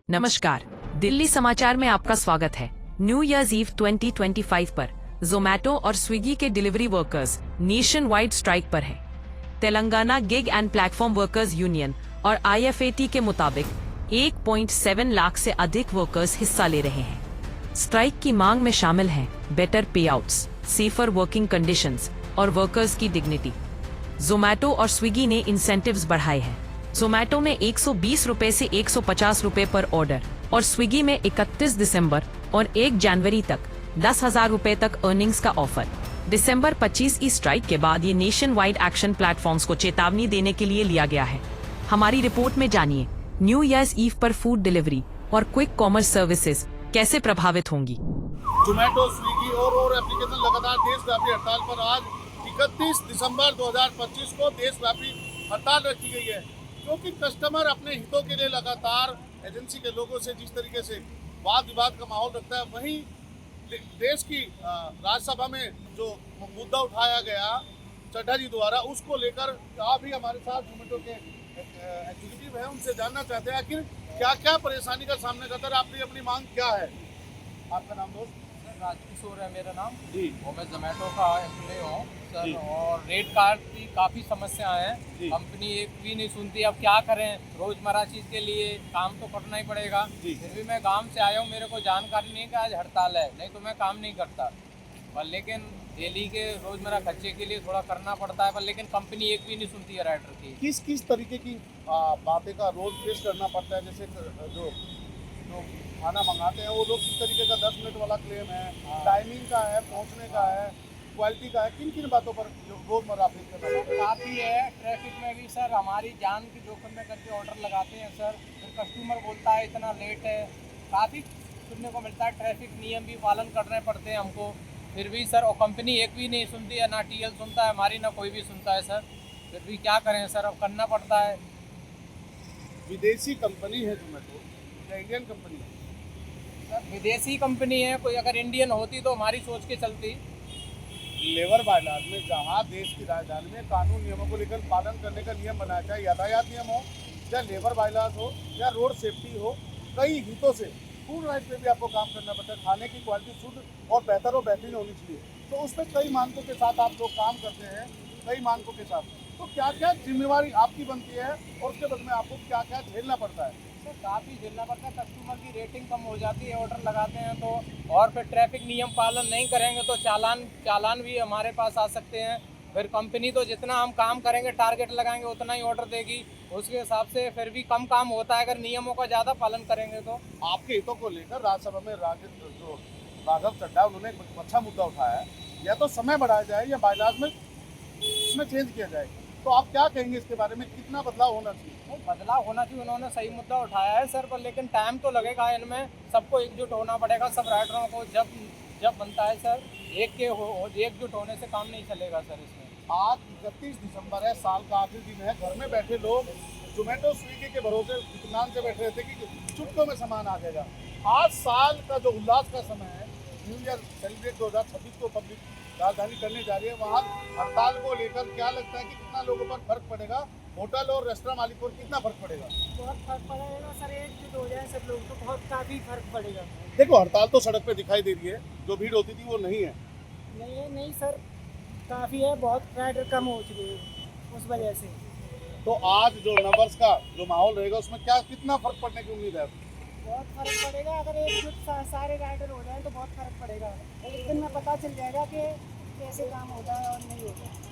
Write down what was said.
नमस्कार, दिल्ली समाचार में आपका स्वागत है। न्यू ईयर्स ईव 2025 पर जोमैटो और स्विगी के delivery workers nation wide strike पर हैं। Telangana gig and platform workers union और IFAT के मुताबिक 1.7 लाख से अधिक वर्कर्स हिस्सा ले रहे हैं। स्ट्राइक की मांग में शामिल हैं बेटर पे आउट्स, सेफर वर्किंग कंडीशंस और वर्कर्स की डिग्निटी। जोमैटो और स्विगी ने इंसेंटिव्स बढ़ाए हैं। जोमैटो में 120 रुपए से 150 रुपए पर ऑर्डर और स्विगी में 31 दिसंबर और 1 जनवरी तक 10,000 रुपए तक अर्निंग्स का ऑफर। दिसंबर 25 की स्ट्राइक के बाद ये नेशन वाइड एक्शन प्लेटफॉर्म्स को चेतावनी देने के लिए लिया गया है। हमारी रिपोर्ट में जानिए न्यू ईयर्स ईव पर फूड डिलीवरी और क्विक कॉमर्स सर्विसेज कैसे प्रभावित होंगी। जोमैटो, स्विगी और एप्लीकेशन लगातार देशव्यापी हड़ताल पर। आज 31 दिसंबर 2025 को देशव्यापी हड़ताल रखी गई है, क्योंकि कस्टमर अपने हितों के लिए लगातार एजेंसी के लोगों से जिस तरीके से वाद विवाद का माहौल रखता है, वहीं देश की राज्यसभा में जो मुद्दा उठाया गया चड्ढा जी द्वारा, उसको लेकर आप भी हमारे साथ जोमैटो के एग्जीक्यूटिव हैं, उनसे जानना चाहते हैं आखिर क्या क्या परेशानी का सामना करता है, आपकी अपनी मांग क्या है। आपका नाम दोस्त? राजकिशोर है मेरा नाम जी। और मैं जोमेटो का एम्प्लॉय हूँ सर। और रेट कार्ड की काफ़ी समस्याएं हैं, कंपनी एक भी नहीं सुनती। अब क्या करें, रोज़मर्रा चीज़ के लिए काम तो करना ही पड़ेगा। फिर भी मैं गांव से आया हूँ, मेरे को जानकारी नहीं कि आज हड़ताल है, नहीं तो मैं काम नहीं करता। पर लेकिन डेली के रोज़मर्रा खर्चे के लिए थोड़ा करना पड़ता है, पर लेकिन कंपनी एक भी नहीं सुनती है राइडर की। किस किस तरीके की बातें का रोज फेस करना पड़ता है? जैसे जो खाना मंगाते हैं वो लोग किस तरीके का 10 मिनट वाला क्लेम है, टाइमिंग का है, पहुंचने का है, क्वालिटी का है, किन किन बातों पर रोजमर्रा फेस करना पड़ता है? काफ़ी है। ट्रैफिक में भी सर हमारी जान की जोखिम में करके ऑर्डर लगाते हैं सर, फिर कस्टमर बोलता है इतना लेट है। काफ़ी सुनने को मिलता है। ट्रैफिक नियम भी पालन करने पड़ते हैं हमको, फिर भी सर और कंपनी एक भी नहीं सुनती है, ना TL सुनता है हमारी, ना कोई भी सुनता है सर। फिर भी क्या करें सर, अब करना पड़ता है। विदेशी कंपनी है जोमैटो या इंडियन कंपनी है? सर विदेशी कंपनी है, कोई अगर इंडियन होती तो हमारी सोच के चलती। लेबर बायलाज में जहाँ देश की राजधानी में कानून नियमों को लेकर पालन करने का नियम बनाया, चाहे यातायात नियम हो या लेबर बायलाज हो या रोड सेफ्टी हो, कई हितों से फूड राइट पे भी आपको काम करना पड़ता है। खाने की क्वालिटी शुद्ध और बेहतर और बेहतरीन होनी चाहिए, तो उस पर कई मानकों के साथ आप लोग काम करते हैं, कई मानकों के साथ। तो क्या क्या जिम्मेवारी आपकी बनती है और उसके बदले में आपको क्या क्या झेलना पड़ता है? सर काफ़ी झेलना पड़ता है। कस्टमर की रेटिंग कम हो जाती है ऑर्डर लगाते हैं तो, और फिर ट्रैफिक नियम पालन नहीं करेंगे तो चालान भी हमारे पास आ सकते हैं। फिर कंपनी तो जितना हम काम करेंगे, टारगेट लगाएंगे, उतना ही ऑर्डर देगी। उसके हिसाब से फिर भी कम काम होता है अगर नियमों का ज़्यादा पालन करेंगे तो। आपके हितों को लेकर राज्यसभा में जो राघव चड्ढा, उन्होंने एक अच्छा मुद्दा उठाया है, या तो समय बढ़ाया जाए या बायलाज में इसमें चेंज किया जाए। तो आप क्या कहेंगे इसके बारे में, कितना बदलाव होना चाहिए? बदलाव होना चाहिए, उन्होंने सही मुद्दा उठाया है सर, पर लेकिन टाइम तो लगेगा। इनमें सबको एकजुट होना पड़ेगा, सब राइडरों को जब बनता है सर, एकजुट होने से काम नहीं चलेगा सर इसमें। आज 31 दिसंबर है, साल का आखिरी दिन है। घर में बैठे लोग जोमैटो, स्विगी के भरोसे इत्मीनान से बैठे रहते कि चुटकों में सामान आ जाएगा। आज साल का जो उल्लास का समय है, न्यू ईयर सेलिब्रेट 2026 को पब्लिक राजधानी करने जा रही है, वहाँ हड़ताल को लेकर क्या लगता है कि कितना लोगों पर फर्क पड़ेगा? होटल और रेस्टोरेंट मालिकों पर कितना फर्क पड़ेगा? बहुत फर्क पड़ेगा सर, एकजुट हो जाए सब लोग तो बहुत काफ़ी फर्क पड़ेगा। देखो, हड़ताल तो सड़क पे दिखाई दे रही है, जो भीड़ होती थी वो नहीं है। नहीं सर, काफ़ी है, बहुत राइडर कम हो चुके हैं उस वजह से। तो आज जो नंबर्स का जो माहौल रहेगा उसमें कितना फर्क पड़ने की उम्मीद है? बहुत फर्क पड़ेगा, अगर एकजुट सारे राइडर हो जाएं तो बहुत फर्क पड़ेगा। एक दिन में पता चल जाएगा कि कैसे काम होता है और नहीं होता है।